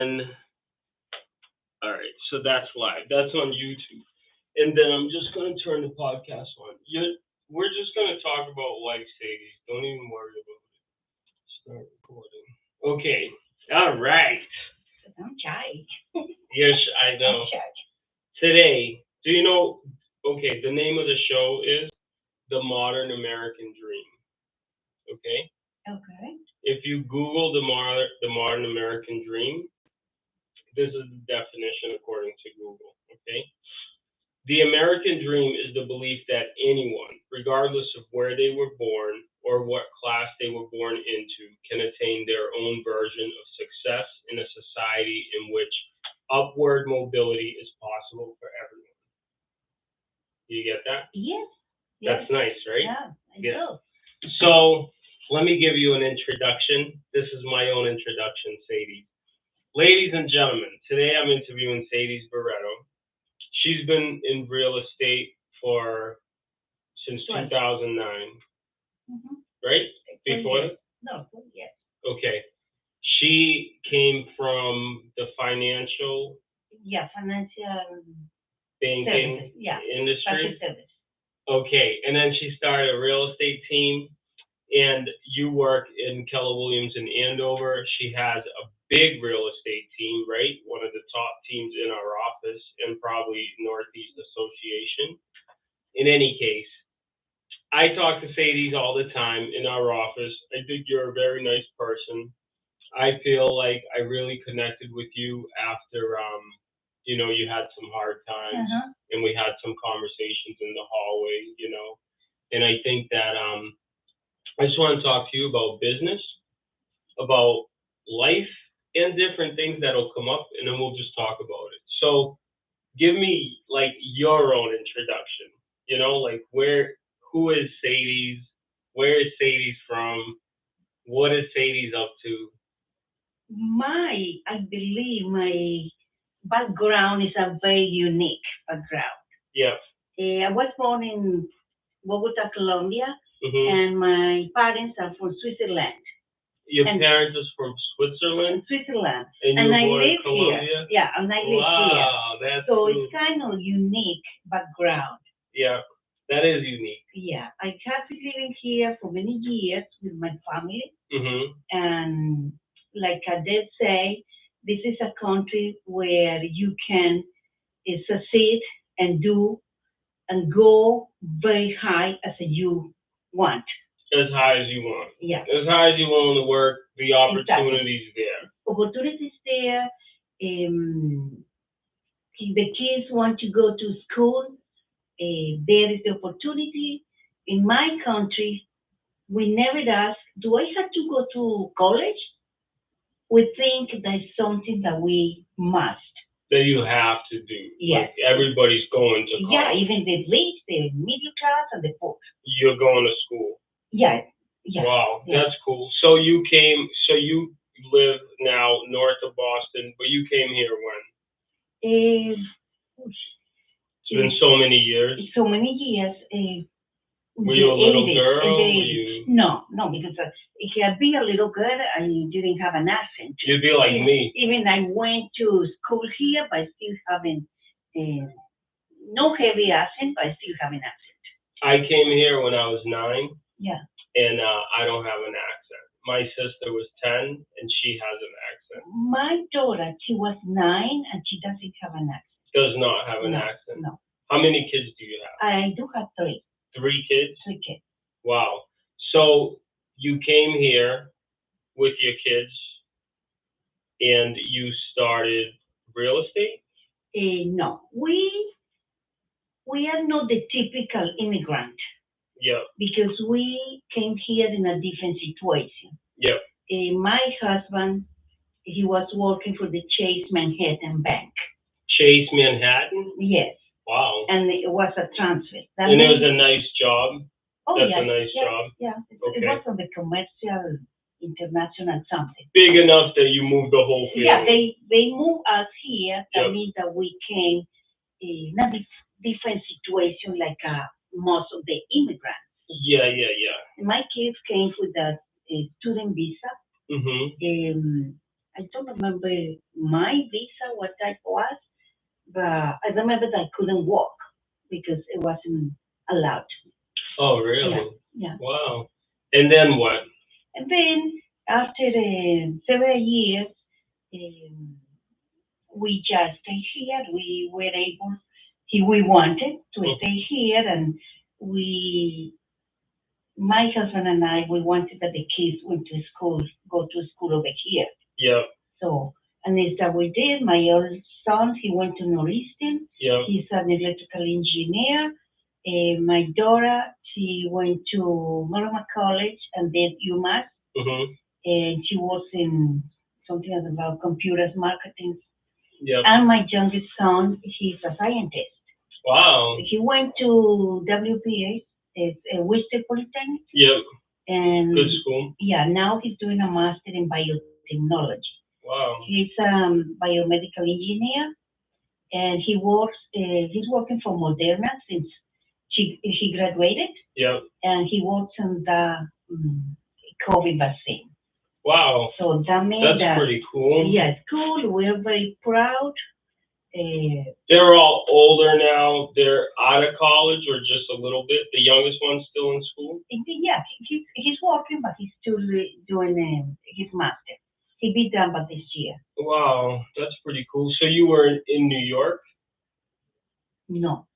And all right, so that's live. That's on YouTube. And then I'm just gonna turn the podcast on. We're just gonna talk about life, Sadie. Don't even worry about it. Start recording. Okay. All right. I'm shy. Yes, I know. I'm shy. Today, do you know? Okay, the name of the show is The Modern American Dream. Okay. Okay. If you Google the modern American dream, this is the definition according to Google. Okay. The American dream is the belief that anyone, regardless of where they were born or what class they were born into, can attain their own version of success in a society in which upward mobility is possible for everyone. Do you get that? Yes. That's nice, right? Yeah, I do. So let me give you an introduction. This is my own introduction, Seydyss. Ladies and gentlemen, today I'm interviewing Seydyss Barreto. She's been in real estate since 2009, right? Before that? No, yes. Okay. She came from the financial banking industry. Service. Okay, and then she started a real estate team, and you work in Keller Williams in Andover. She has a big real estate team, right? One of the top teams in our office and probably Northeast Association. In any case, I talk to Seydyss all the time in our office. I think you're a very nice person. I feel like I really connected with you after, you had some hard times, and we had some conversations in the hallway. And I think that I just want to talk to you about business, about life, and different things that'll come up, and then we'll just talk about it. So give me like your own introduction, like who is Seydyss? Where is Seydyss from? What is Seydyss up to? I believe my background is a very unique background. Yeah. I was born in Bogota, Colombia, and my parents are from Switzerland. Your parents are from Switzerland? Switzerland. And I live here. Yeah, and I live here. Wow, that's so cool. It's kind of unique background. Yeah, that is unique. Yeah, I have been living here for many years with my family. And like I did say, this is a country where you can succeed and do and go very high as you want. As high as you want. Yeah. As high as you want to work, the opportunities there. Opportunities there. If the kids want to go to school, there is the opportunity. In my country, we never ask, do I have to go to college? We think that's something that we must. That you have to do. Yes. Like everybody's going to college. Yeah, even the rich, the middle class, and the poor. You're going to school. Yeah. Wow, that's cool. So you live now north of Boston, but you came here when? It's been so many years. So many years. Were you a little girl? No, because if I be a little girl, I didn't have an accent. You'd be like me. Even I went to school here, but still having no heavy accent, but I still have an accent. I came here when I was 9. Yeah. And I don't have an accent. My sister was 10, and she has an accent. My daughter, she was 9, and she doesn't have an accent. Does not have an accent? No. How many kids do you have? I do have 3. 3 kids? 3 kids. Wow. So you came here with your kids, and you started real estate? No. We are not the typical immigrant. Yeah. Because we came here in a different situation. Yeah. My husband, he was working for the Chase Manhattan Bank. Chase Manhattan? Yes. Wow. And it was a transfer. And it was a nice job? Oh, That's a nice job? Yeah. It was on the commercial, international something. Big enough that you moved the whole family? Yeah, they moved us here. That means that we came in a different situation like most of the immigrants. Yeah. My kids came with a student visa. I don't remember my visa, what type was, but I remember that I couldn't walk because it wasn't allowed. Oh, really? Yeah, yeah. Wow. And then what? And then after several years, um, we just stayed here. We were able, we wanted to stay here, and we, my husband and I, we wanted that the kids went to school, go to school over here. Yeah. So, and it's that we did. My oldest son, he went to Northeastern. Yeah. He's an electrical engineer. My daughter, she went to Maroma College and then UMass. Mm-hmm. And she was in something about computers marketing. Yep. And my youngest son, he's a scientist. Wow. He went to WPA, it's Worcester Polytechnic. Yep. And good school. Yeah, now he's doing a master in biotechnology. Wow. He's biomedical engineer, and he works. He's working for Moderna since he graduated. Yep. And he works on the COVID vaccine. Wow. So that means that's pretty cool. Yeah, it's cool. We're very proud. They're all older now. They're out of college or just a little bit. The youngest one's still in school. Yeah, he's working, but he's still doing his master. He'll be done by this year. Wow, that's pretty cool. So you were in New York? No.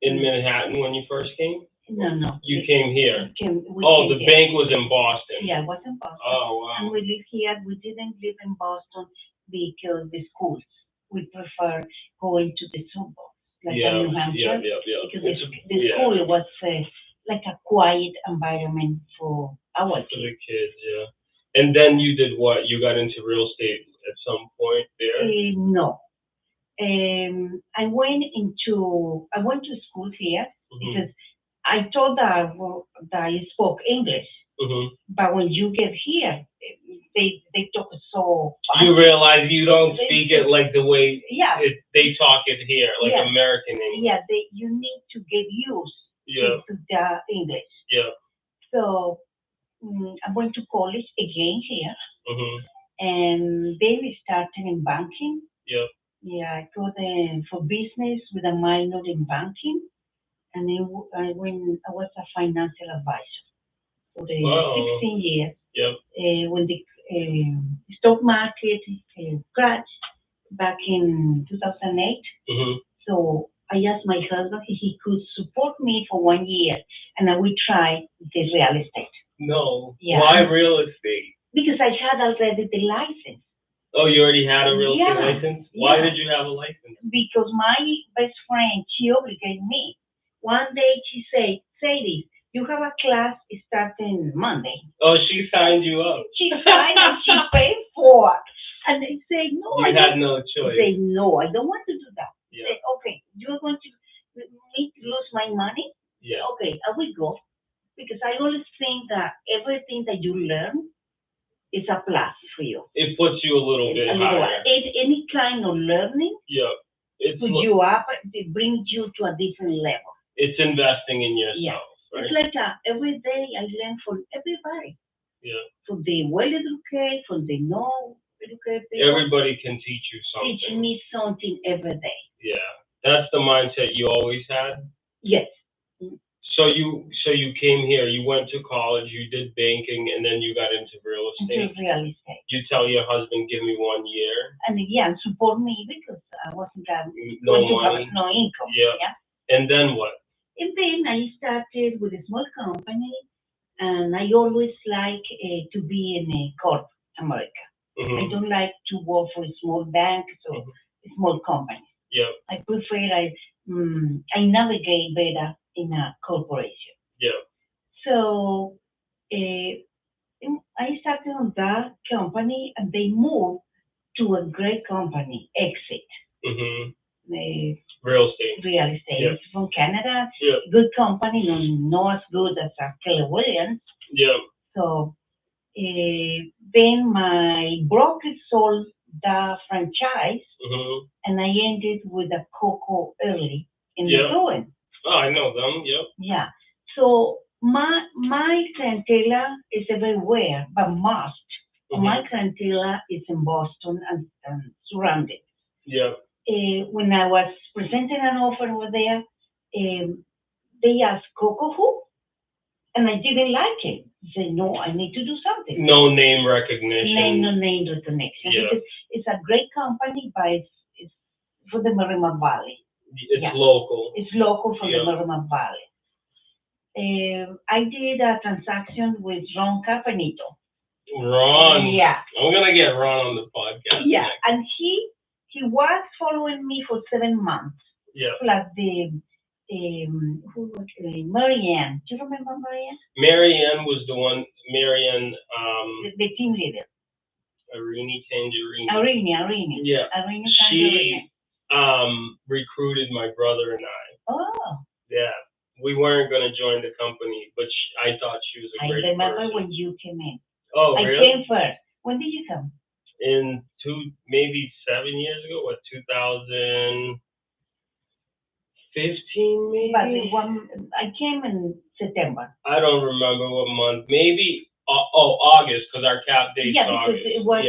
In Manhattan when you first came? No. You came here? The bank was in Boston. Yeah, it was in Boston. Oh, wow. And we live here. We didn't live in Boston because the schools. We prefer going to the suburbs, like New Hampshire. Yeah. Because the school was like a quiet environment for our kids. For the kids, yeah. And then you did what? You got into real estate at some point there? No. I went to school here because I thought that I spoke English. Mm-hmm. But when you get here, they talk so fast. You realize you don't speak it like the way they talk it here, like American English. Yeah, you need to get used to the English. Yeah. So I went to college again here. Mm-hmm. And then we started in banking. Yeah. Yeah, I got for business with a minor in banking. And then I was a financial advisor for 16 years. Yep. When the stock market crashed back in 2008. Mm-hmm. So I asked my husband if he could support me for 1 year, and I would try the real estate. No. Yeah. Why real estate? Because I had already the license. Oh, you already had a real estate license? Why did you have a license? Because my best friend, she obligated me. One day she said, Seydyss, you have a class starting Monday. Oh, she signed you up. She signed and she paid for it. And they say, no. You had no choice. They say, no, I don't want to do that. Yeah. Say, okay, you're going to lose my money? Yeah. Okay, I will go. Because I always think that everything that you learn is a plus for you. It puts you a little bit higher. Any kind of learning puts you up, it brings you to a different level. It's investing in yourself. Yeah. Right? It's like every day I learn from everybody. Yeah. From the well-educated, from the no-educated people. Everybody can teach you something. Teach me something every day. Yeah. That's the mindset you always had? Yes. So you came here, you went to college, you did banking, and then you got into real estate? Into real estate. You tell your husband, give me 1 year? And support me because I wasn't no money. No income. Yeah. And then what? And then I started with a small company, and I always like to be in a corporate America. Mm-hmm. I don't like to work for a small bank or small company. Yeah. I prefer I navigate better in a corporation. Yeah. So I started on that company, and they moved to a great company, Exit. Mm-hmm. Real estate. Yeah. It's from Canada. Yeah. Good company, not as good as Keller Williams. Yeah. So then my broker sold the franchise, and I ended with a Coco early in the ruin. Oh, I know them. Yep. Yeah. So my clientele is everywhere, but most of my clientele is in Boston and surrounded. Yeah. When I was presenting an offer over there, they asked Coco who, and I didn't like it. I said, no, I need to do something. No name recognition. No name recognition. Yeah. Because it's a great company, but it's for the Merrimack Valley. It's local. It's local for the Merrimack Valley. I did a transaction with Ron Capanito. Ron. Yeah. I'm gonna get Ron on the podcast. Yeah, next. and he was following me for 7 months. Yeah. Plus the who was Marianne. Do you remember Marianne? Marianne was the one. Marianne. The team leader. Arini Tangerine. Arini. Yeah. Arini Tangerine. She recruited my brother and I. Oh. Yeah. We weren't going to join the company, but I thought she was a great person. I remember when you came in. Oh, really? I came first. When did you come? In maybe 7 years ago. What, 2015 maybe? But I came in September. I don't remember what month. Maybe August, because our cap date's August. It was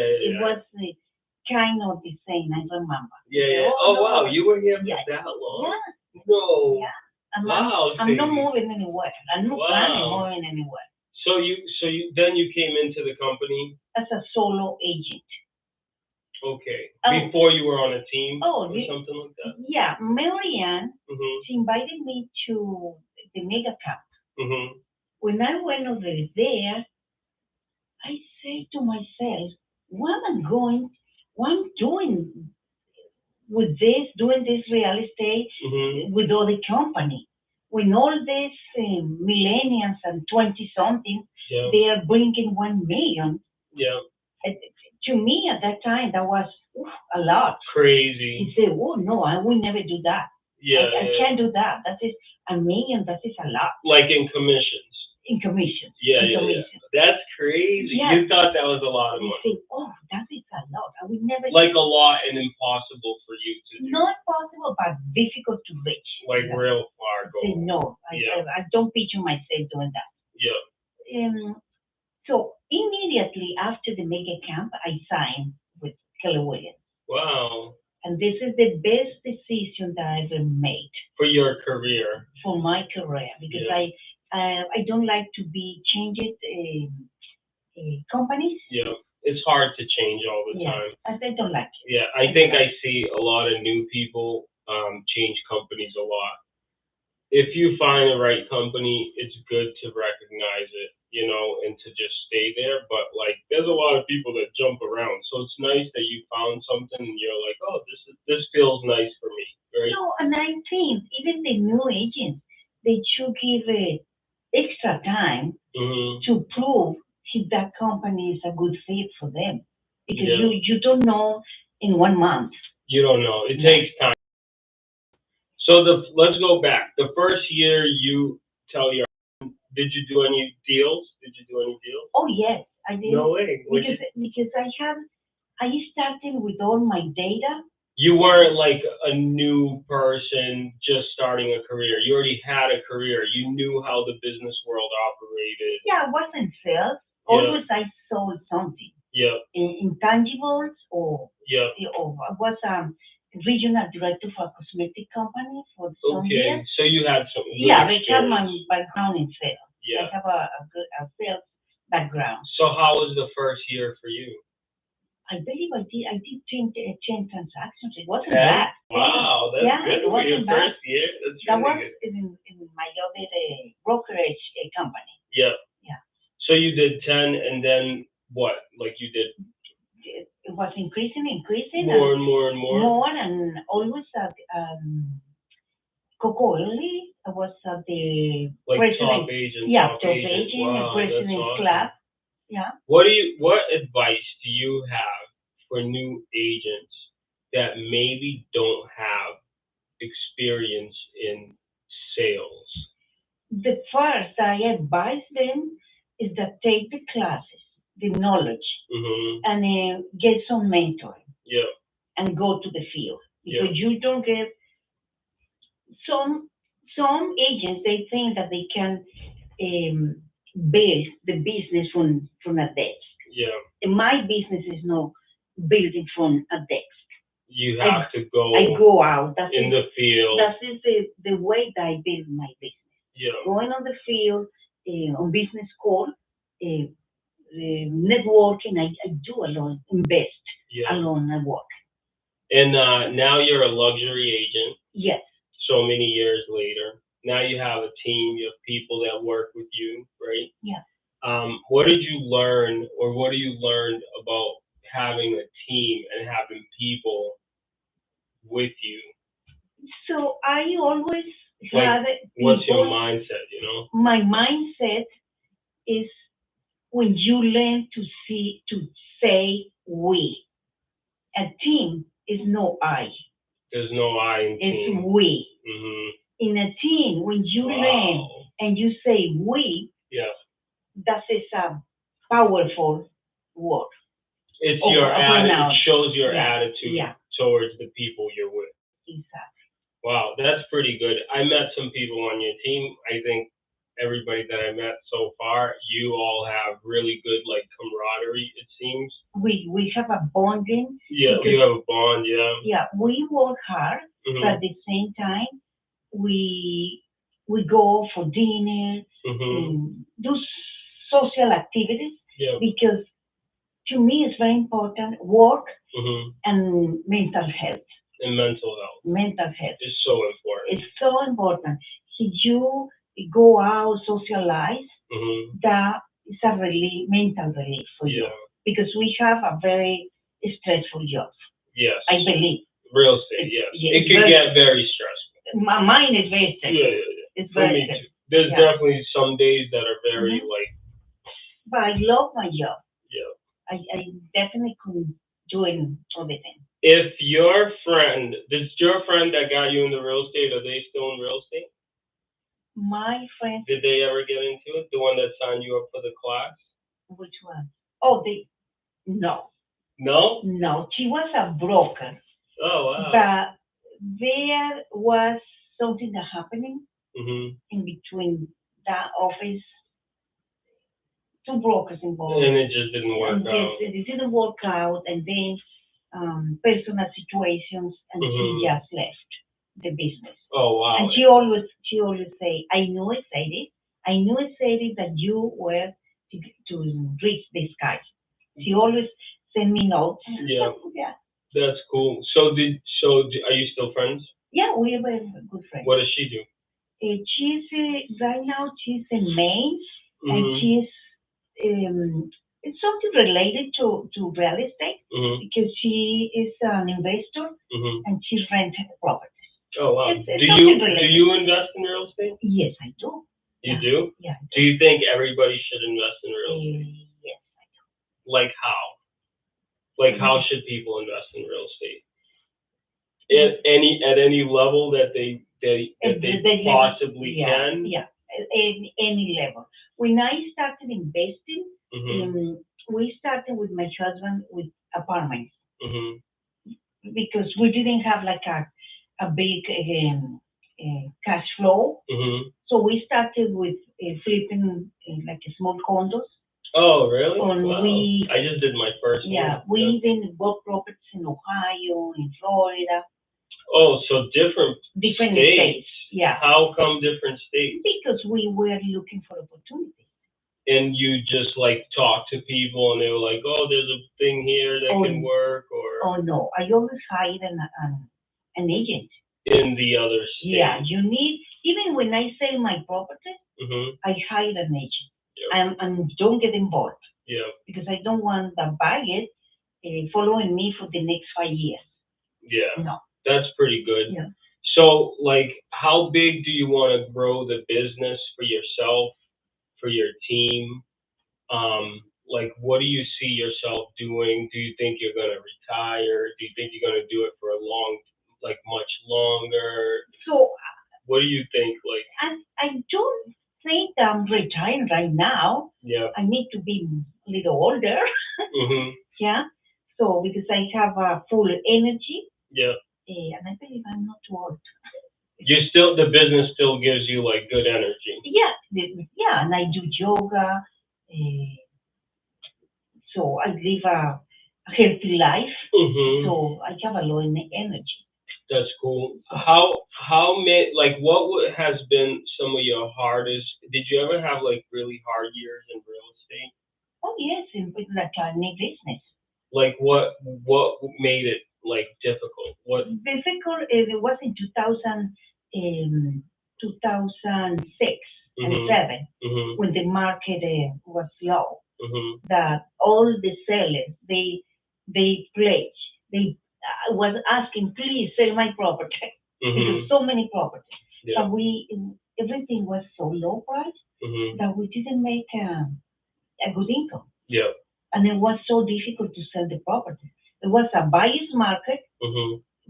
kind of the same. I remember. Yeah. Wow, you were here for that long? Yeah. No. Yeah. I'm not moving anywhere. I'm not planning moving anywhere. So then you came into the company as a solo agent. Okay. Before you were on a team or something like that? Yeah. Marianne, she invited me to the mega camp. When I went over there, I said to myself, what am I doing with this, doing this real estate with other company? When all these millennials and 20-something, they are bringing 1 million. Yeah. To me at that time, that was a lot. Crazy. He said, oh, no, I will never do that. Yeah. I can't do that. That is $1 million. That is a lot. Like in commissions. In commissions. Yeah. That's crazy. Yeah. You thought that was a lot of money. I said, oh, that is a lot. I would never. Like a lot and impossible for you to do. Not possible, but difficult to reach. Like real far going. I said, no, I don't picture myself doing that. Yeah. So immediately after the mega camp, I signed with Keller Williams. Wow. And this is the best decision that I ever made. For your career. For my career, because I don't like to be changed companies. Yeah, it's hard to change all the time. I don't like it. Yeah, I think I see a lot of new people change companies a lot. If you find the right company, it's good to recognize it, and to just stay there. But there's a lot of people that jump around, so it's nice that you found something and you're like, oh, this feels nice for me, right? No, and I think even the new agents, they should give extra time to prove if that company is a good fit for them, because you don't know in 1 month. You don't know. It takes time. So let's go back. The first year you tell your, did you do any deals? Oh yes, I did. No way. Because I started with all my data. You weren't like a new person just starting a career. You already had a career. You knew how the business world operated. Yeah, I wasn't sales. Always I sold something. Yeah. Intangibles or I was regional director for a cosmetic company for some years. Okay, so you had some. Yeah, I have my background in sales. Yeah. I have a good sales background. So how was the first year for you? I believe I did 10 transactions. It wasn't bad. Wow, that's good for your first year. That's really good. in my other brokerage company. Yeah. Yeah. So you did 10, and then what? Like you did? It was increasing. More and more. More, and always Coco early. I was the president. Top agent. Yeah, top agent, wow, president club. Yeah. What advice do you have for new agents that maybe don't have experience in sales? The first I advise them is that take the classes, the knowledge, and get some mentoring. Yeah. And go to the field, because you don't get some agents. They think that they can build the business from a desk. Yeah. And my business is not building from a desk. You have to go. I go out. That's in the field. That is the way that I build my business. Yeah. Going on the field, on business call, networking. I do alone, invest alone, I work. And now you're a luxury agent. Yes. So many years later, now you have a team. You have people that work with you, right? Yeah. What did you learn, or what have you learned about having a team and having people with you? So I always like, have what's your mindset, My mindset is when you learn to say we. A team is no I. There's no I in team. It's we. Mm-hmm. In a team, when you learn and you say we, that is a powerful word. It's your attitude. It shows your attitude towards the people you're with. Exactly. Wow, that's pretty good. I met some people on your team. I think everybody that I met so far, you all have really good camaraderie, it seems. We have a bonding. Yeah, we have a bond, yeah. Yeah, we work hard, but at the same time, we go for dinner, do social activities, because to me it's very important, work and mental health. And mental health. Mental health. It's so important. It's so important. If you go out, socialize, that is a mental relief for you. Because we have a very stressful job. Yes. I believe. Real estate, yes. It can get very stressful. My mind is very stressful. Yeah. It's very stressful. There's definitely some days that are very But I love my job. Yeah. I definitely couldn't do it all the time. If your friend that got you into real estate, are they still in real estate? My friend. Did they ever get into it? The one that signed you up for the class? Which one? Oh, no. No? No, she was a broker. Oh, wow. But there was something that happening in between that office. Two brokers involved. And it just didn't work out. It didn't work out, and then personal situations, and she just left the business. Oh, wow. And she always say, I knew it, Seydyss, that you were to reach the sky. She always send me notes. Yeah. That's cool. So are you still friends? Yeah, we are very good friends. What does she do? She's right now she's in Maine, and she's it's something related to real estate, because she is an investor, and she rents properties. Oh, wow. Do you invest in real estate? Yes, I do. You do? Yeah. Do you think everybody should invest in real estate? Yes, I do. Like how? Like how should people invest in real estate? At any level that they possibly can? Yeah, any level. When I started investing, we started with my husband with apartments, because we didn't have like a big cash flow. So we started with flipping like small condos. Oh, really? Wow. I just did my first one. Yeah, we even bought properties in Ohio, in Florida. Oh, so different states. Yeah. How come different states? Because we were looking for opportunities. And you just talk to people, and they were like, "Oh, there's a thing here that can work," or. Oh no, I always hired an agent. In the other state. Yeah, you need, even when I sell my property, I hire an agent. Yep. And don't get involved. Yeah. Because I don't want the buyer following me for the next 5 years. Yeah. No. That's pretty good. Yeah. So, how big do you want to grow the business for yourself, for your team? What do you see yourself doing? Do you think you're going to retire? Do you think you're going to do it for much longer? So, what do you think? I don't think I'm retiring right now. Yeah. I need to be a little older. Yeah. So, because I have full energy. Yeah. And I believe I'm not too old. The business still gives you good energy. Yeah, and I do yoga. So I live healthy life. So I have a lot of energy. That's cool. What has been some of your hardest? Did you ever have like really hard years in real estate? Oh yes, like a new business. Like what made it like difficult? What difficult? It was in 2006 and 7 when the market was low. That all the sellers they pledged, they was asking, please sell my property because so many properties. But everything was so low price that we didn't make a good income. Yeah. And it was so difficult to sell the property. It was a buyer's market,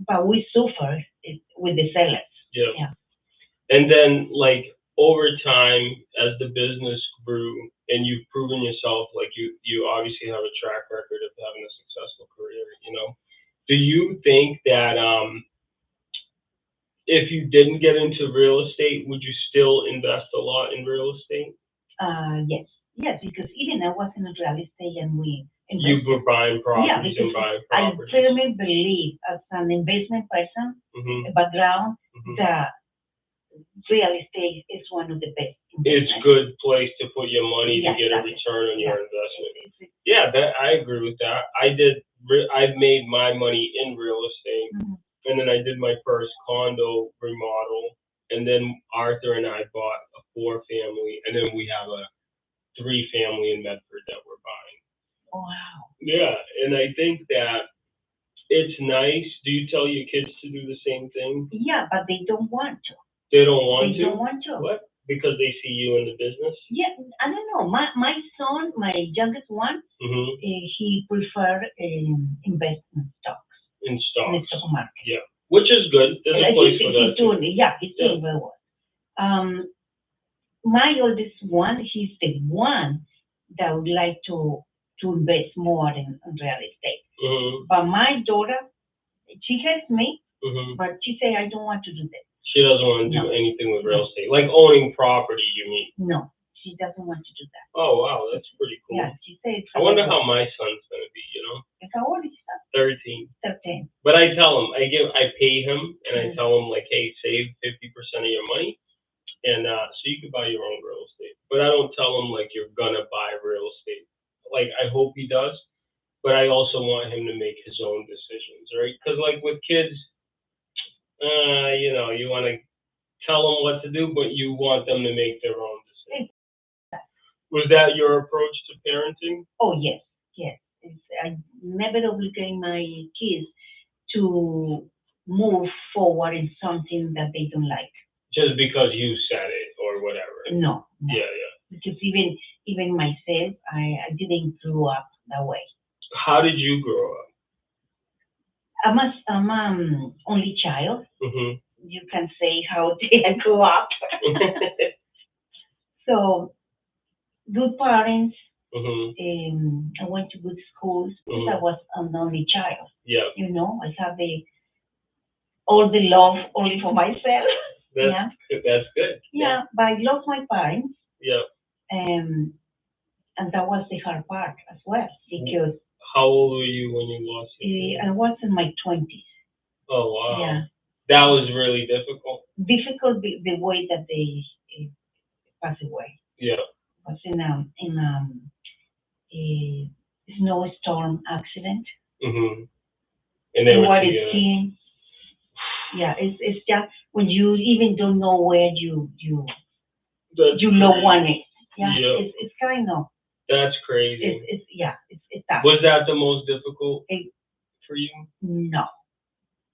but we suffered with the sellers. Yeah. And then, like, over time, as the business grew and you've proven yourself, like, you obviously have a track record of having a successful career, do you think that if you didn't get into real estate, would you still invest a lot in real estate? Yes. Yes, because even I was in real estate and we invested. You were buying properties and buying properties. I firmly believe as an investment person, a background, that real estate is one of the best. It's a good place to put your money to get a return on your investment. I agree with that. I've made my money in real estate, and then I did my first condo remodel, and then Arthur and I bought a 4-family, and then we have a 3-family in Medford that we're buying. Oh, wow. Yeah, and I think that it's nice. Do you tell your kids to do the same thing? Yeah, but they don't want to. They don't want to? They don't want to. What? Because they see you in the business? Yeah, I don't know. My son, my youngest one, he prefer investment stocks. In stocks? In the stock market. Yeah, which is good. There's a place for that. He's doing very well. My oldest one, he's the one that would like to invest more in real estate. But my daughter, she helps me, but she say I don't want to do that. She doesn't want to do anything with real estate, like owning property. You mean? No, she doesn't want to do that. Oh wow, that's pretty cool. Yeah, she says. I wonder how my son's gonna be. How old is he? 13. 13. But I tell him, I pay him, and I tell him like, hey, save 50% of your money. And so you can buy your own real estate. But I don't tell him, like, you're going to buy real estate. Like, I hope he does. But I also want him to make his own decisions, right? Because, like, with kids, you want to tell them what to do, but you want them to make their own decisions. Was that your approach to parenting? Oh, yes. Yes. I never obligate my kids to move forward in something that they don't like. Just because you said it or whatever. No. Yeah. Because even myself, I didn't grow up that way. How did you grow up? I'm only child. You can say how did I grow up. So good parents. I went to good schools because I was an only child. Yeah. I have all the love only for myself. That's good. Yeah, but I lost my parents. Yeah. And that was the hard part as well because. How old were you when you lost your I was in my 20s. Oh wow. Yeah. That was really difficult. Difficult the way that they passed away. Yeah. It was in a snowstorm accident. And they were skiing. Yeah, it's just when you even don't know where you loved one is. Yeah. It's kind of. That's crazy. It's tough. Was that the most difficult for you? No.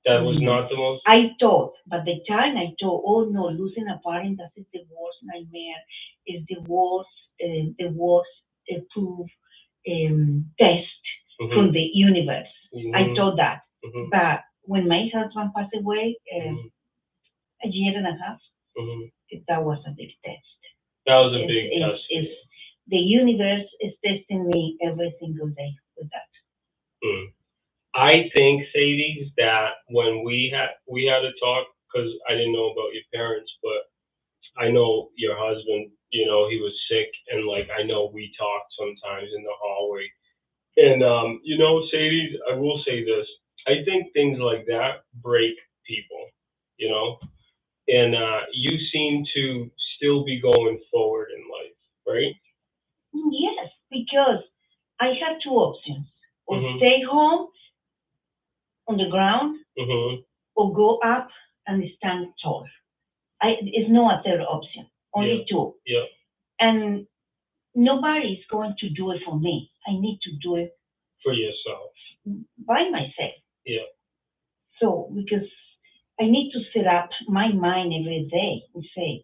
That was not the most. I thought, but the time I thought, oh no, losing a parent, that is the worst nightmare. Is the worst proof test from the universe. I thought that, but when my husband passed away, a year and a half, that was a big test. That was a big test. The universe is testing me every single day with that. I think, Seydyss, that when we had a talk, because I didn't know about your parents, but I know your husband, he was sick, and like I know we talked sometimes in the hallway, And Seydyss, I will say this. I think things like that break people. You know, and you seem to still be going forward in life, right? Yes, because I had two options: or Mhm. stay home on the ground, Mhm. or go up and stand tall. It's no other option. Only two. Yeah. And nobody is going to do it for me. I need to do it For yourself. by myself. Yeah. So because I need to set up my mind every day and say,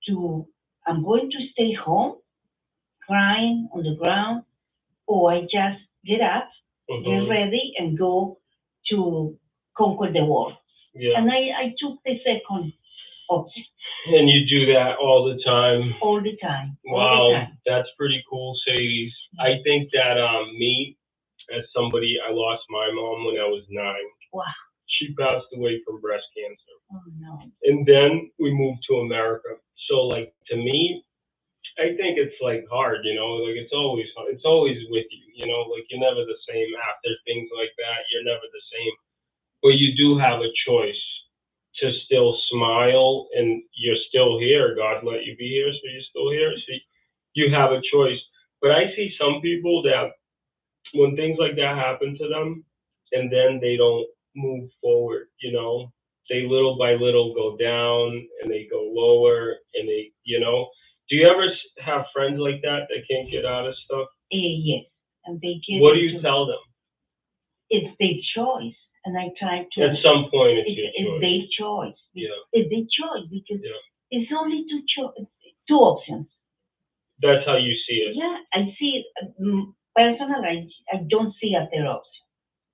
do I'm going to stay home crying on the ground, or I just get up, get ready, and go to conquer the world. Yeah. And I took the second option. And you do that all the time. All the time. Wow, all the time. That's pretty cool, Seydyss. I think that me, as somebody, I lost my mom when I was 9. Wow. She passed away from breast cancer. Oh no. And then we moved to America. So like to me, I think it's like hard, like it's always hard. It's always with you, like you're never the same after things like that. You're never the same. But you do have a choice to still smile, and you're still here. God let you be here, so you're still here. So you have a choice. But I see some people that when things like that happen to them, and then they don't move forward, they little by little go down and they go lower, and do you ever have friends like that can't get out of stuff? Yes, and they get. What do you tell them? It's their choice, and I try to. At some point, it's your choice. It's their choice. Yeah. It's their choice because it's only two options. That's how you see it. Yeah, I see it. Personally, I don't see other option.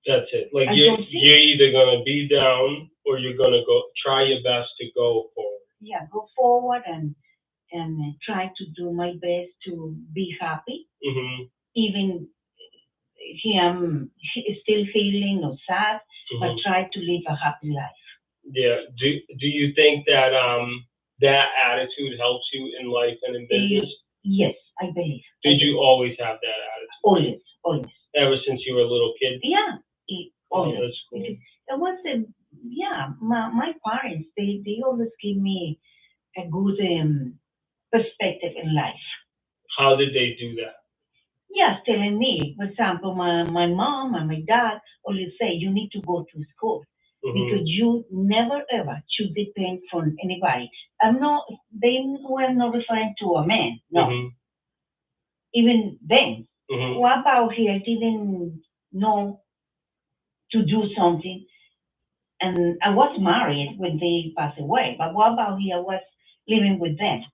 That's it. Like you're either gonna be down or you're gonna go try your best to go forward. Yeah, go forward and try to do my best to be happy. Mm-hmm. Even I'm still feeling or sad, but try to live a happy life. Yeah. Do you think that that attitude helps you in life and in business? Yes, I believe. Did you always have that attitude? Always. Ever since you were a little kid? Yeah. Always. Oh, that's cool. It was my parents, they always give me a good perspective in life. How did they do that? Yes, telling me, for example, my mom and my dad always say, you need to go to school because you never ever should depend on anybody. They were not referring to a man, no. Even then, what about he didn't know to do something, and I was married when they passed away, but what about I was living with them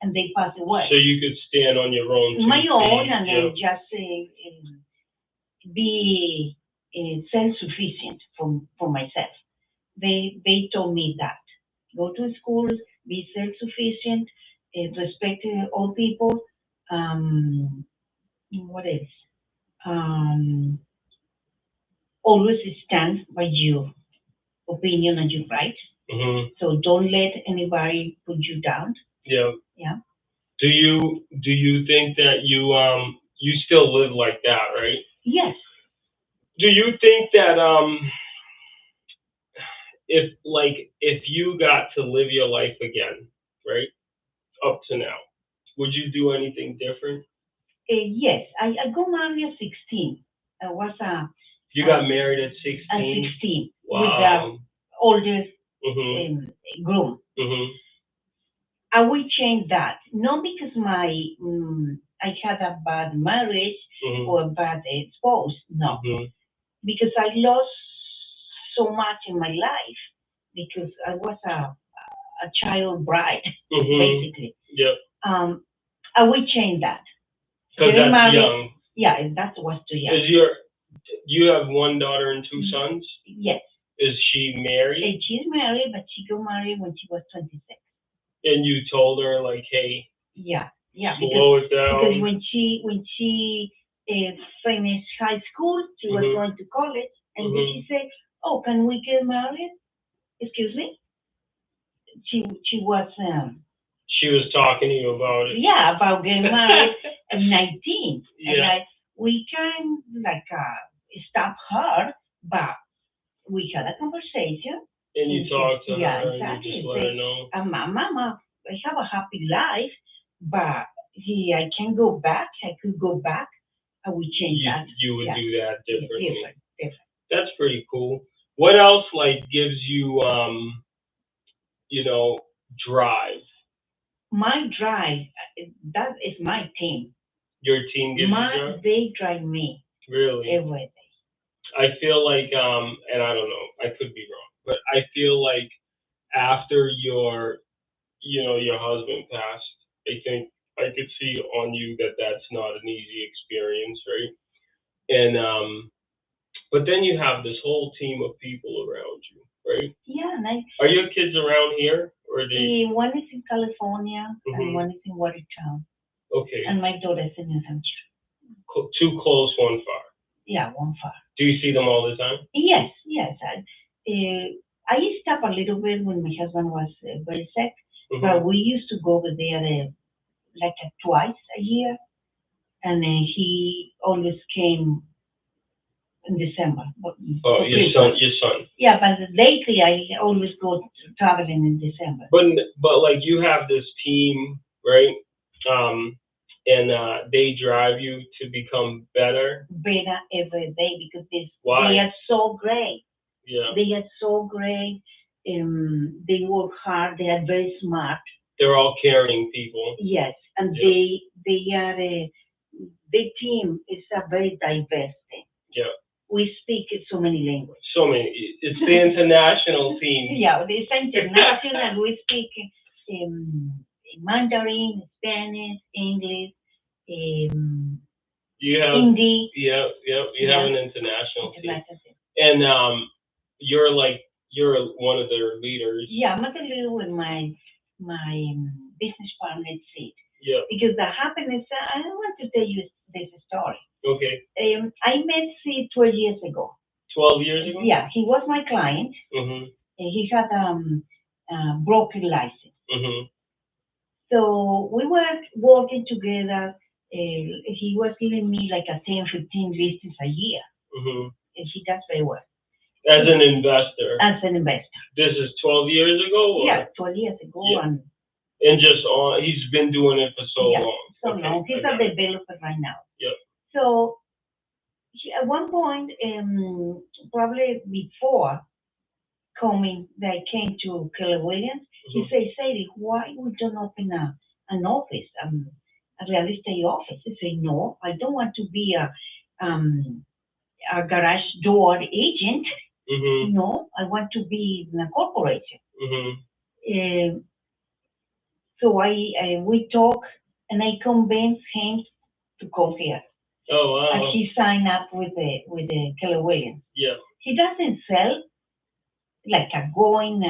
and they passed away? So you could stand on your own. My own, and then just be self-sufficient for myself. They told me that. Go to school, be self-sufficient, respect all people. What else? Always stand by your opinion and your right. So don't let anybody put you down. Yeah. Yeah. Do you think that you still live like that, right? Yes. Do you think that if you got to live your life again, right, up to now, would you do anything different? Yes, I got married at 16. I was You got married at 16? At 16. Wow. With the oldest groom. I will change that. Not because I had a bad marriage or a bad spouse. No. Because I lost so much in my life because I was a child bride, basically. Yep. I will change that. Because that's married, young. Yeah, that was too young. You have one daughter and 2 sons? Yes. Is she married? She's married, but she got married when she was 26. And you told her, like, hey, yeah, slow it down. Because when she finished high school, she was going to college, and then she said, "Oh, can we get married?" Excuse me. She was. She was talking to you about it. Yeah, about getting married at 19. Yeah. And we can like stop her, but we had a conversation. And you talk to yeah, her exactly. and you just let her know. Mama, I have a happy life, but I can go back. I could go back. I would change that. You would do that differently. Different. That's pretty cool. What else like gives you drive? My drive, that is my team. Your team gives you drive? They drive me. Really? Every day. I feel like and I don't know, I could be wrong, but I feel like after your husband passed, I think I could see on you that that's not an easy experience, right? And but then you have this whole team of people around you, right? Yeah, are your kids around here, or are they? One is in California and one is in Watertown. Okay. And my daughter is in New Hampshire. Two close, one far. Yeah, one far. Do you see them all the time? Yes. I stopped a little bit when my husband was very sick, but we used to go over there like twice a year, and he always came in December. Oh, your son. Yeah, but lately I always go traveling in December. But like you have this team, right? And they drive you to become better. Better every day because they are so great. Yeah. They are so great. They work hard. They are very smart. They're all caring people. Yes, and they are the team is a very diverse thing. Yeah. We speak so many languages. So many. It's the international team. Yeah, it's international. We speak Mandarin, Spanish, English, Hindi. Yeah. You have an international team. And you're one of their leaders. Yeah, I'm the leader with my business partner, Sid. Yeah. Because the happiness, I want to tell you this story. Okay. I met Sid 12 years ago. 12 years ago? Yeah, he was my client. He had a broker license. So we were working together. He was giving me like 10, 15 listings a year. And he does very well. As an investor? As an investor. This is 12 years ago? Or? Yeah, 12 years ago. Yeah. And just he's been doing it for so long. So long. He's a developer right now. Yep. So at one point, probably before I came to Keller Williams, he said, Sadie, why we don't open an office, a real estate office? I said, no, I don't want to be a garage door agent. No, I want to be in a corporation. So we talked, and I convinced him to come here. Oh wow! And he signed up with the Keller Williams. Yeah. He doesn't sell like going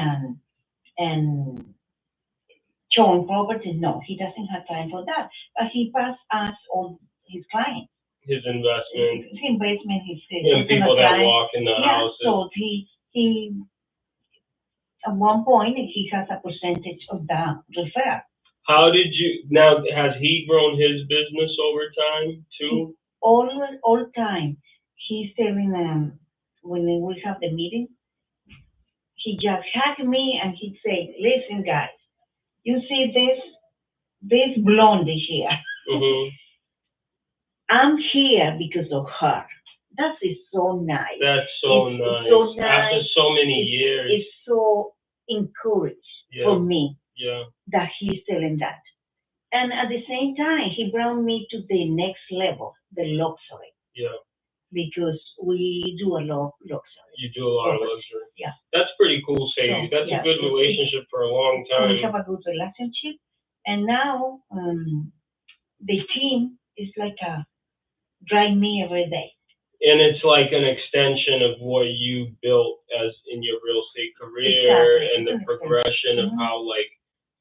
and showing properties. No, he doesn't have time for that. But he passed us all his clients. His investment. His investment. And people that walk in the houses. So he at one point he has a percentage of the referral. How did you now? Has he grown his business over time too? All time. He's telling when we have the meeting, he just hugged me and he'd say, "Listen, guys, you see this blonde here? I'm here because of her. That is so nice. That's so nice. It's so nice. After so many years, it's so encouraged for me that he's telling that. And at the same time, he brought me to the next level, the luxury. Yeah. Because we do a lot of luxury. You do a lot of luxury. Yeah. That's pretty cool, Sadie. That's a good relationship for a long time. We have a good relationship. And now the team is like drive me every day. And it's like an extension of what you built as in your real estate career and the progression of how like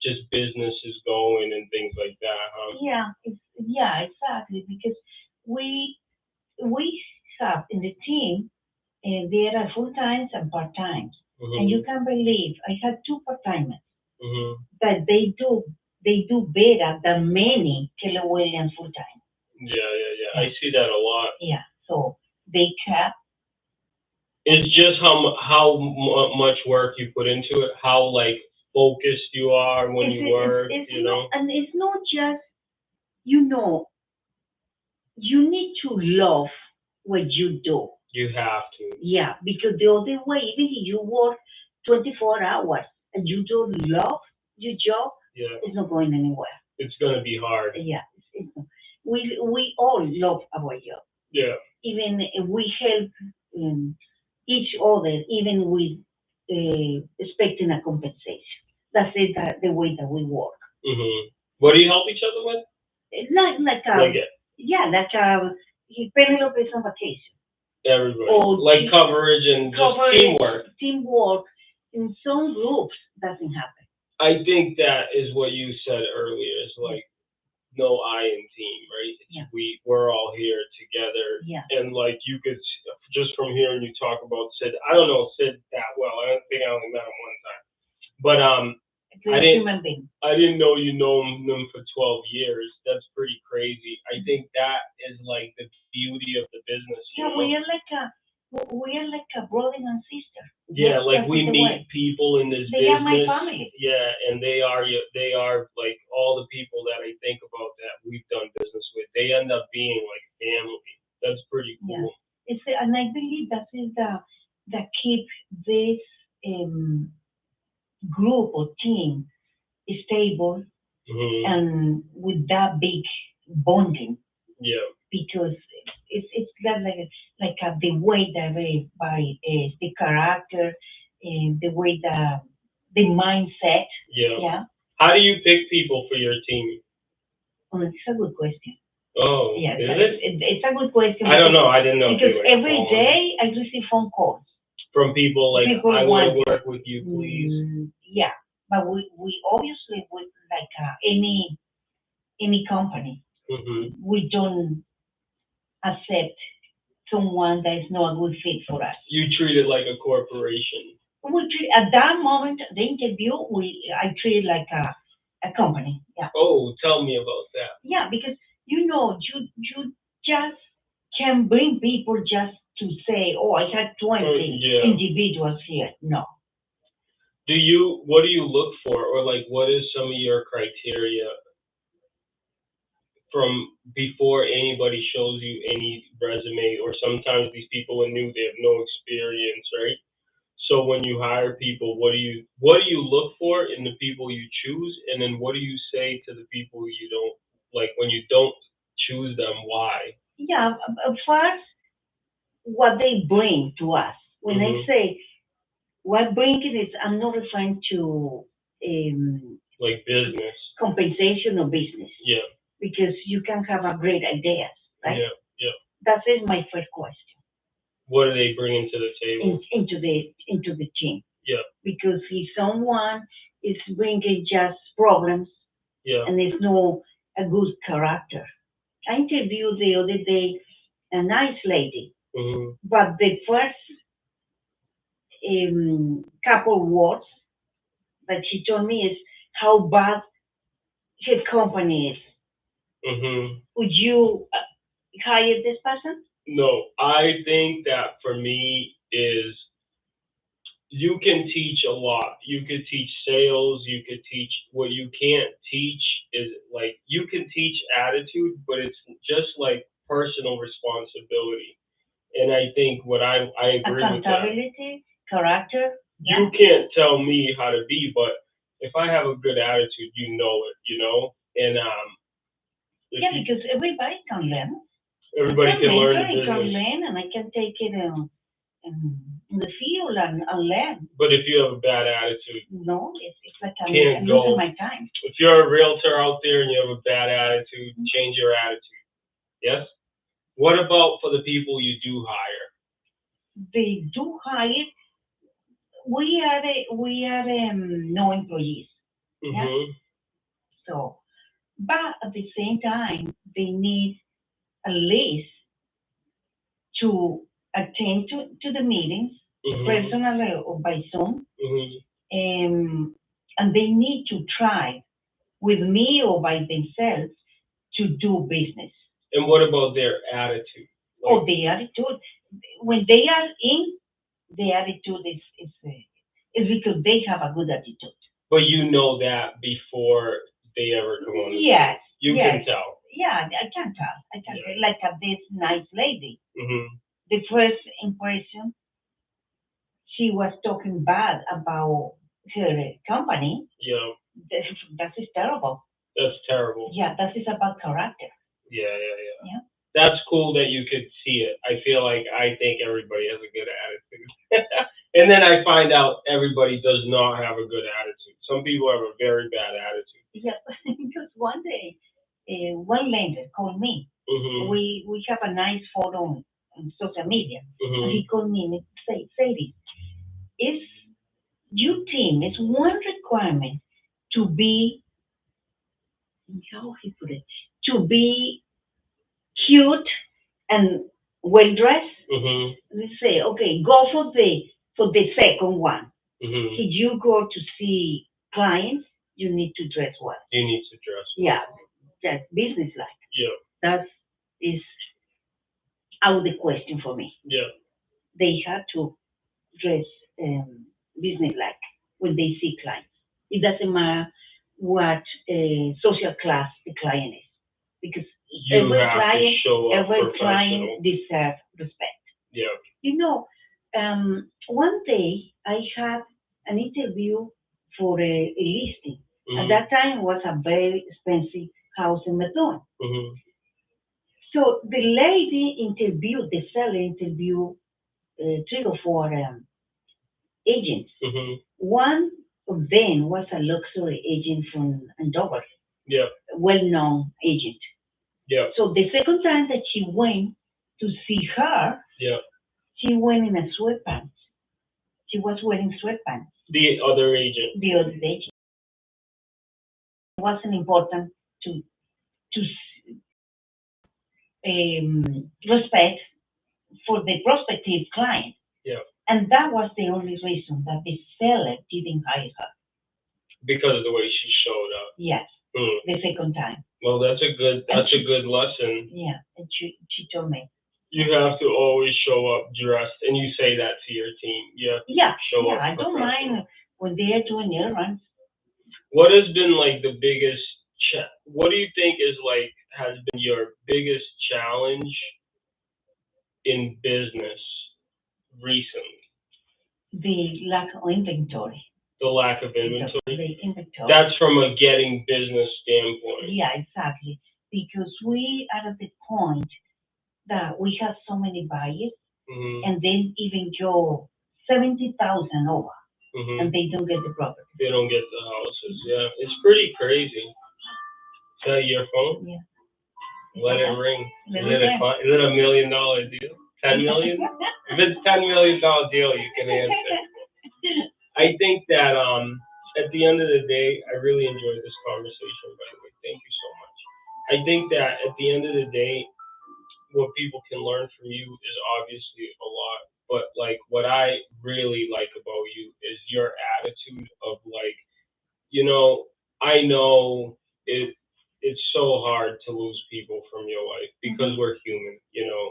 just business is going and things like that, huh? Yeah, exactly. Because we have in the team there are full times and part times, and you can't believe I had 2 part timers, but they do better than many Keller Williams full time. Yeah. I see that a lot. Yeah. So they cap. It's just how much work you put into it, how like focused you are when you work, you know. And it's not just, you know, you need to love what you do. You have to. Yeah, because the other way, even if you work 24 hours and you don't love your job, it's not going anywhere. It's going to be hard. Yeah, we all love our job. Yeah. Even we help each other, even with expecting a compensation. That's it, the way that we work. Mm-hmm. What do you help each other with? Like Penelope's on vacation. Everybody. Like coverage and just teamwork. Teamwork in some groups doesn't happen. I think that is what you said earlier. Is like no I in team, right? Yeah. We're all here together. Yeah. And like you could just from hearing you talk about Sid. I don't know Sid that well. I don't think I only met him one time. But I didn't know you know them for 12 years. That's pretty crazy. I think that is like the beauty of the business. Yeah, we are like a brother and sister. Yeah, like we meet people in this business. They are my family. Yeah, and they are like all the people that I think about that we've done business with. They end up being like family. That's pretty cool. Yeah. And I believe that is that keep this group or team stable and with that big bonding. Yeah. Because it's got like the way that the character, the way the mindset. Yeah. How do you pick people for your team? Oh, it's a good question. Oh, yeah, is it? It's a good question. I don't know. I didn't know. Because every day I receive phone calls from people like, I want to work with you, please. Yeah, but we obviously with like any company, we don't accept someone that is not a good fit for us. You treat it like a corporation. At that moment, the interview, I treat it like a company. Yeah. Oh, tell me about that. Yeah, because you just can bring people just to say, oh, I had 20 individuals here. No. What do you look for, or like what is some of your criteria from before anybody shows you any resume? Or sometimes these people are new, they have no experience, right? So when you hire people, what do you look for in the people you choose, and then what do you say to the people you don't like when you don't choose them? Why? Yeah, first, what they bring to us. When I say what bring it is, I'm not referring to like business compensation or business. Yeah. Because you can have a great ideas, right? Yeah. That is my first question. What do they bring into the table? Into the team. Yeah. Because if someone is bringing just problems, and there's no a good character. I interviewed the other day a nice lady, but the first couple words that she told me is how bad her company is. Would you hire this person? No, I think that for me is you can teach a lot. You could teach sales. You could teach. What you can't teach is like you can teach attitude, but it's just like personal responsibility. And I think what I agree with that. Accountability, character. You can't tell me how to be, but if I have a good attitude, you know it, And because everybody can learn. Everybody can learn. I can learn, and I can take it in the field and learn. But if you have a bad attitude, no, it's like I'm losing my time. If you're a realtor out there and you have a bad attitude, change your attitude. Yes. What about for the people you do hire? They do hire. We are no employees. Yeah? So, but at the same time, they need at least to attend to the meetings, personally or by Zoom, and they need to try with me or by themselves to do business. And what about their attitude? Oh, the attitude. When they are in, the attitude is because they have a good attitude. But you know that before they ever come on. Yes. You yes. can tell. Yeah, I can tell. I can tell. Like this nice lady. Mm-hmm. The first impression, she was talking bad about her company. Yeah. That is terrible. That's terrible. Yeah, that is about character. Yeah. That's cool that you could see it. I feel like I think everybody has a good attitude. And then I find out everybody does not have a good attitude. Some people have a very bad attitude. Yeah, because one day, one lender called me. Mm-hmm. We have a nice photo on social media. Mm-hmm. And he called me and said, Seydyss, is your team, it's one requirement to be, how he put it, to be cute and well dressed. Mm-hmm. They say, okay, go for the second one. Mm-hmm. If you go to see clients, you need to dress well. You need to dress well. Yeah, that's business like. Yeah. That is out of the question for me. Yeah. They have to dress business like when they see clients. It doesn't matter what social class the client is, because every client deserves respect. Yeah. You know, one day I had an interview for a listing. Mm-hmm. At that time, it was a very expensive house in Medellin. Mm-hmm. So the the seller interviewed 3 or 4 agents. Mm-hmm. One of them was a luxury agent from Andover. Yeah. A well-known agent. Yeah. So the second time that she went to see her, yeah, she went in a sweatpants. She was wearing sweatpants. The other agent. The other agent. It wasn't important to respect for the prospective client. Yeah. And that was the only reason that the seller didn't hire her. Because of the way she showed up. Yes. The second time. Well, that's a good lesson. Yeah, and she told me. You have to always show up dressed, and you say that to your team. Yeah. Show up. I don't mind when they are doing errands. What has been like the biggest? What do you think has been your biggest challenge in business recently? The lack of inventory. The lack of inventory? The inventory. That's from a getting business standpoint. Yeah, exactly. Because we are at the point that we have so many buyers, mm-hmm. and then even go 70,000 over, mm-hmm. and they don't get the property. They don't get the houses. Yeah, it's pretty crazy. Is that your phone? Yeah. Let it ring. Is it $1 million deal? 10 million? If it's $10 million deal, you can answer. I think that at the end of the day, I really enjoyed this conversation, by the way. Thank you so much. I think that at the end of the day, what people can learn from you is obviously a lot. But like what I really like about you is your attitude of like, I know it's so hard to lose people from your life because we're human,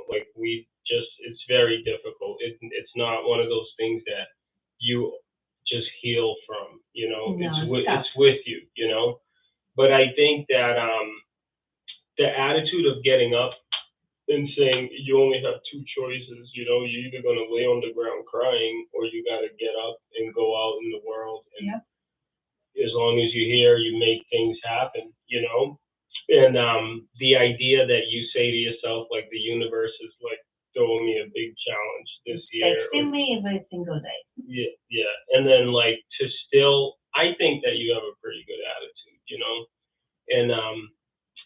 like it's very difficult. It's not one of those things that you just heal from, it's with you, but I think that the attitude of getting up and saying you only have 2 choices, you're either going to lay on the ground crying or you got to get up and go out in the world and as long as you're here, you make things happen, And the idea that you say to yourself, like the universe is like throwing me a big challenge this year. Texting me every single day. Yeah. And then like I think that you have a pretty good attitude, And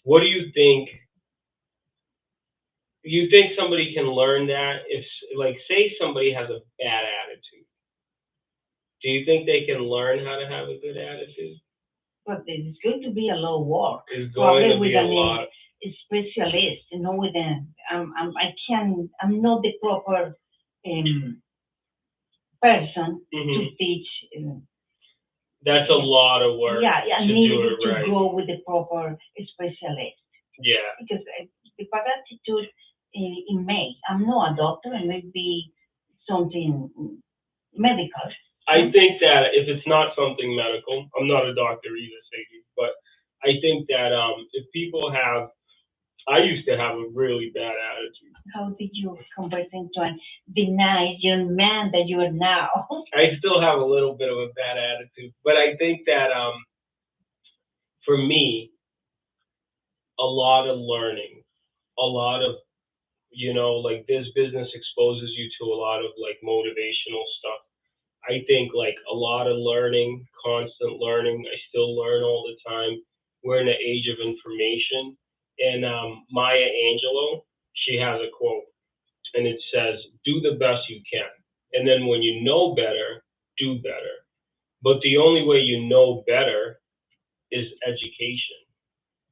what do you think? Do you think somebody can learn that? If like say somebody has a bad attitude, do you think they can learn how to have a good attitude? But it's going to be a lot of work. It's going to be a lot. A specialist, with I'm not the proper person to teach. That's a lot of work. Yeah, I need to go with the proper specialist. Yeah. Because the gratitude in May. I'm not a doctor, and maybe something medical. I think that if it's not something medical, I'm not a doctor either, Sadie, but I think that if people have, I used to have a really bad attitude. How did you convert into the nice young man that you are now? I still have a little bit of a bad attitude, but I think that for me, a lot of learning, a lot of, like this business exposes you to a lot of like motivational stuff. I think like a lot of learning, constant learning. I still learn all the time. We're in an age of information. And Maya Angelou, she has a quote, and it says, "Do the best you can. And then when you know better, do better. But the only way you know better is education."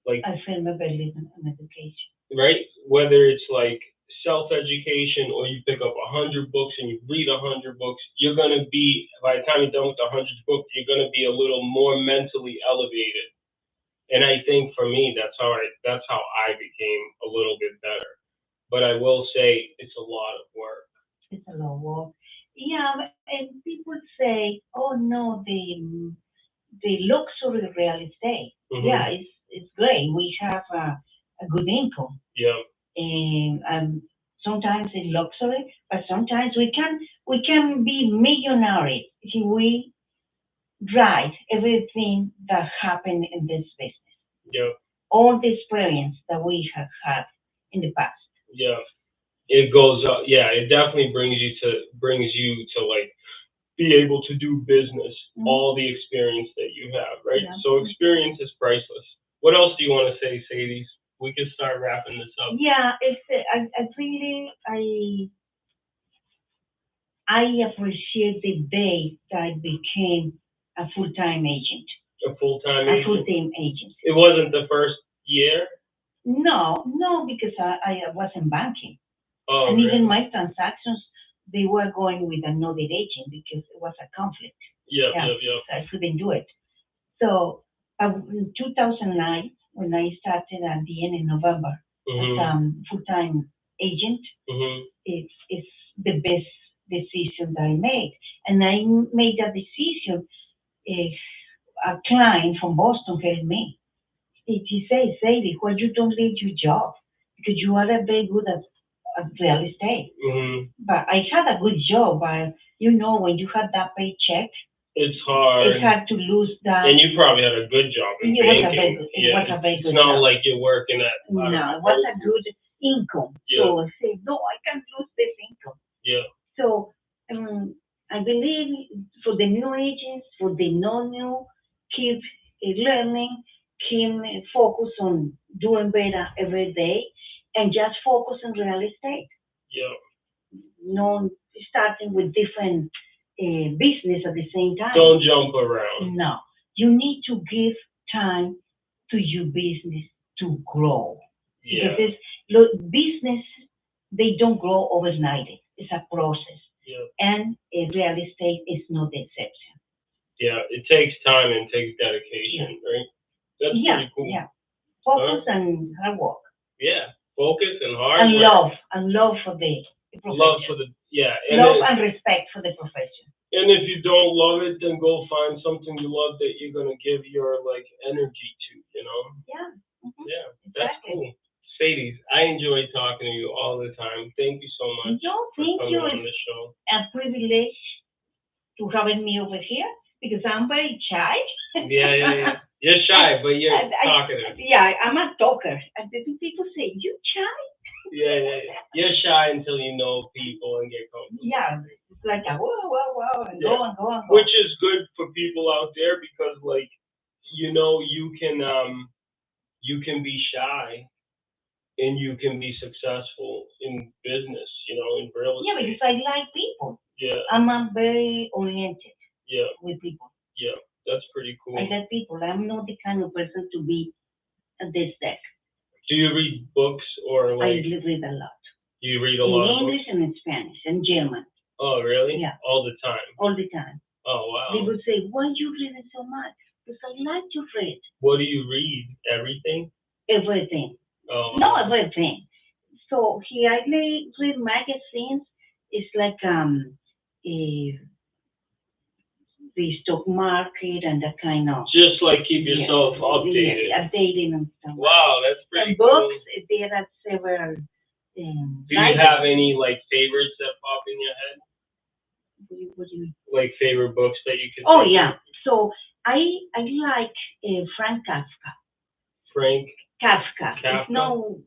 Like, I firmly believe in education. right? Whether it's like self-education or you pick up 100 books and you read 100 books, you're going to be, by the time you're done with the 100th book, you're going to be a little more mentally elevated. And I think for me, that's how I became a little bit better. But I will say it's a lot of work. It's a lot of work. Yeah, and people say, "Oh no, the luxury real estate." Mm-hmm. Yeah, it's great. We have a good income. Yeah. And sometimes it's luxury, but sometimes we can be millionaires if we write everything that happened in this business. Yeah. All the experience that we have had in the past. Yeah. It goes up. Yeah, it definitely brings you to like be able to do business, all the experience that you have, right? Yeah. So experience is priceless. What else do you want to say, Seydyss? We can start wrapping this up. Yeah, I really I appreciate the day that I became a full-time agent. A full-time A agent? full-time agent. It wasn't the first year? No, because I wasn't banking. Oh, and really? even my transactions, they were going with another agent because it was a conflict. Yeah. So I couldn't do it. So in 2009, when I started at the end of November as a full-time agent, it's the best decision that I made. And I made that decision if a client from Boston helped me. He says, "Sadie, why you don't leave your job? Because you are very good at real estate." But I had a good job, but when you had that paycheck, it's hard. It's hard to lose that. And you probably had a good job in banking. It was a very good job. It's not job. like you're working at. No, it was a good income. Yeah. So I said, no, I can't lose this income. Yeah. So I believe for the new agents, for the non-new, keep learning, keep focus on doing better every day, and just focus on real estate. Yeah. No, starting with different business at the same time. Don't jump around. No, you need to give time to your business to grow. Yeah. Because business, they don't grow overnight. It's a process. Yeah. And real estate is no exception. Yeah, it takes time and takes dedication, right? That's pretty cool. Yeah. Focus and hard work. Yeah, focus and hard and work. Love for the profession. Love for the and love and respect for the profession. And if you don't love it, then go find something you love that you're gonna give your like energy to. Yeah. Mm-hmm. Yeah, that's cool. Seydyss, I enjoy talking to you all the time. Thank you so much for coming on the show. A privilege to having me over here because I'm very shy. Yeah. You're shy, but you're talkative. Yeah, I'm a talker. And people say, "You shy?" Yeah. You're shy until you know people and get comfortable. Yeah, it's like a whoa, and go and go. Which is good for people out there because, like, you can be shy and you can be successful in business, in real estate. Yeah, because I like people. Yeah. I'm very oriented. Yeah. With people. Yeah, that's pretty cool. I like people. I'm not the kind of person to be at this desk. Do you read books or like? I read a lot. You read a lot in English and in Spanish and German. Oh, really? Yeah. All the time? All the time. Oh, wow. They would say, "Why are you reading so much?" Because I like to read. What do you read? Everything? Everything. Oh. No, everything. So here I read magazines. It's like the stock market and that kind of. Just like keep yourself updated. Yeah, updating and stuff. Wow, that's pretty and cool. books, there are several. Do you have any like favorites that pop in your head? What do you mean? Like favorite books that you could. Oh yeah. So I like Frank Kafka. Frank Kafka. It's no.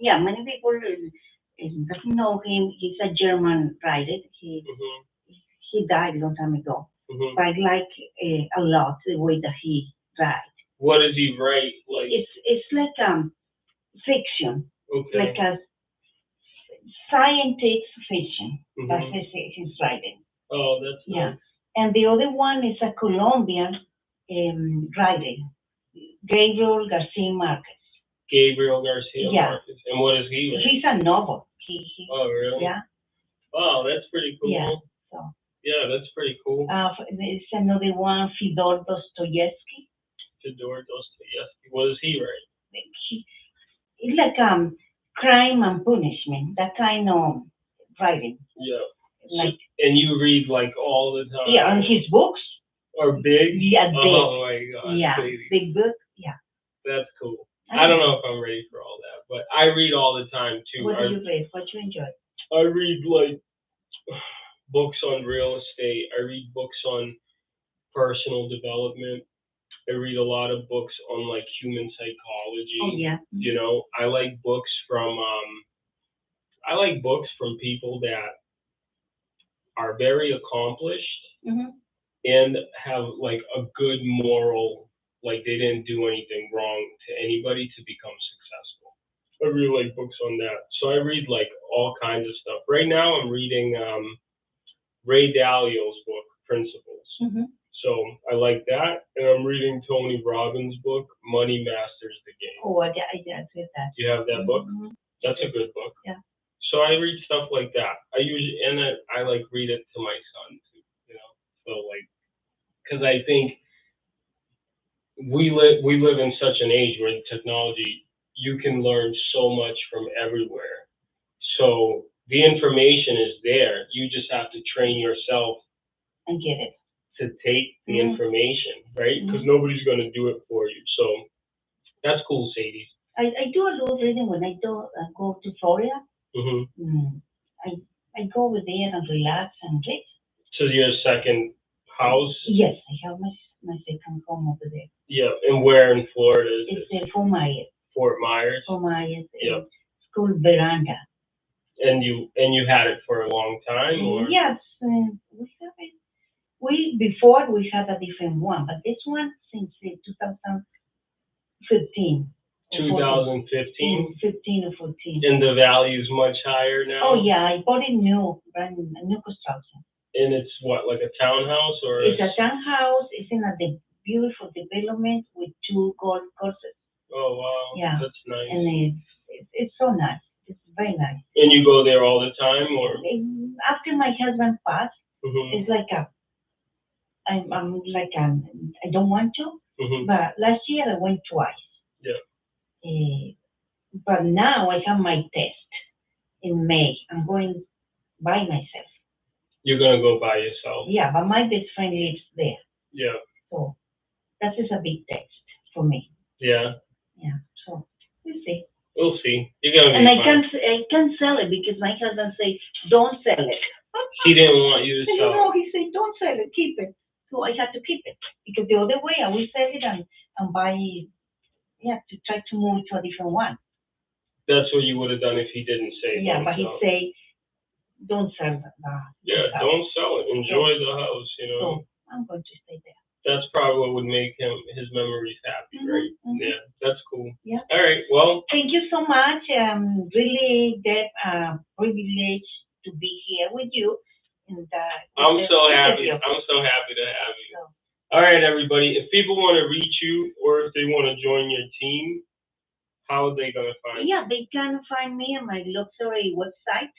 Yeah, many people doesn't know him. He's a German writer. He died a long time ago. But I like a lot the way that he writes. What does he write? Like it's like fiction. Okay. Like a scientific fiction. That's his writing. Oh, that's nice. And the other one is a Colombian writer, Gabriel Garcia Marquez. Gabriel Garcia Marquez. And what is he? He's a novel. Oh, really? Yeah. Wow, that's pretty cool. Yeah. Yeah, that's pretty cool. There's another one, Fyodor Dostoevsky. Fyodor Dostoevsky. What does he write? It's like crime and punishment, that kind of writing. Yeah. Like. And you read like all the time. Yeah, and his books. Are big. Yeah, big. Oh my God. Yeah, baby. Big book. Yeah. That's cool. I don't know if I'm ready for all that, but I read all the time too. What do you read? What do you enjoy? I read like books on real estate. I read books on personal development. I read a lot of books on like human psychology. Oh yeah. You know, I like books from people that are very accomplished and have like a good moral, like they didn't do anything wrong to anybody to become successful. I really like books on that. So I read like all kinds of stuff. Right now I'm reading Ray Dalio's book, Principles. So I like that. And I'm reading Tony Robbins' book, Money Masters the Game. Oh, I read that. You have that book? That's a good book. Yeah. So I read stuff like that. I like read it to my son too, you know. So like, because I think we live in such an age where technology, you can learn so much from everywhere. So the information is there. You just have to train yourself and get it to take the information, right? Because nobody's going to do it for you. So that's cool, Seydyss. I do a little reading when I go to Florida. I go over there and relax and read. So your second house? Yes, I have my second home over there. Yeah, and where in Florida is it? It's Fort Myers. Fort Myers? Fort Myers. Yeah. School veranda. And you had it for a long time, or? Yes, we have it. Before we had a different one, but this one since 2015. 2015? 15 or 14. And the value is much higher now? Oh yeah, I bought it new construction. And it's what, like a townhouse or? It's a townhouse. It's in a beautiful development with 2 golf courses. Oh wow, yeah, that's nice. And it's so nice. It's very nice. And you go there all the time, or? After my husband passed, it's like I'm like I don't want to. But last year I went twice. Yeah. But now I have my test in May. I'm going by myself. You're gonna go by yourself? Yeah, but my best friend lives there. Yeah. So that is a big test for me. Yeah. Yeah. So we'll see. We'll see. You're gonna be and fine. I can't sell it because my husband says don't sell it. He didn't want you to sell it. No, he said don't sell it, keep it. So I had to keep it because the other way I will sell it and buy. Yeah, to try to move to a different one. That's what you would have done if he didn't say. Yeah, but he say, don't sell that. Yeah, don't sell it. Enjoy the house, you know. So I'm going to stay there. That's probably what would make his memories happy, right? Yeah, that's cool. Yeah. All right, well. Thank you so much. Really, Deb, privilege to be here with you. And I'm so happy. I'm so happy to have you. So. All right, everybody. If people want to reach you or if they want to join your team, how are they going to find you? Yeah, they can find me on my luxury website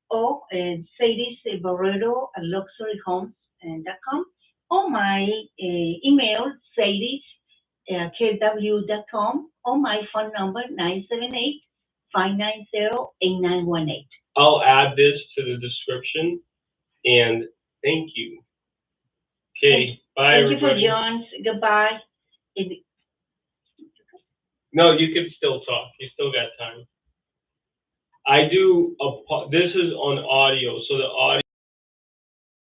or Seydyss Barreto at luxuryhomes.com or my email, Seydyss@kw.com or my phone number, 978-590-8918. I'll add this to the description, and thank you. Okay, bye, Thank everybody. you for John's. Goodbye. No, you can still talk. You still got time. I do this is on audio, so the audio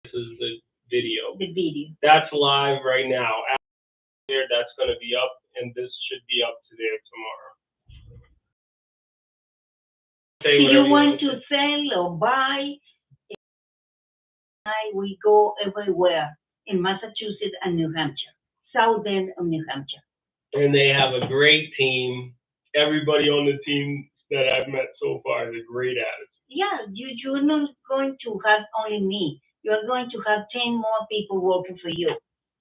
is the video. The video. That's live right now. After there, that's going to be up, and this should be up to there tomorrow. If you want to sell or buy, we go everywhere in Massachusetts and New Hampshire, southern of New Hampshire. And they have a great team. Everybody on the team that I've met so far is a great attitude. Yeah, you're not going to have only me. You're going to have 10 more people working for you.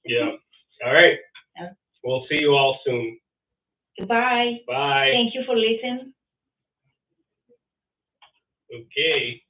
Yeah. All right. We'll see you all soon. Goodbye. Bye. Thank you for listening. Okay.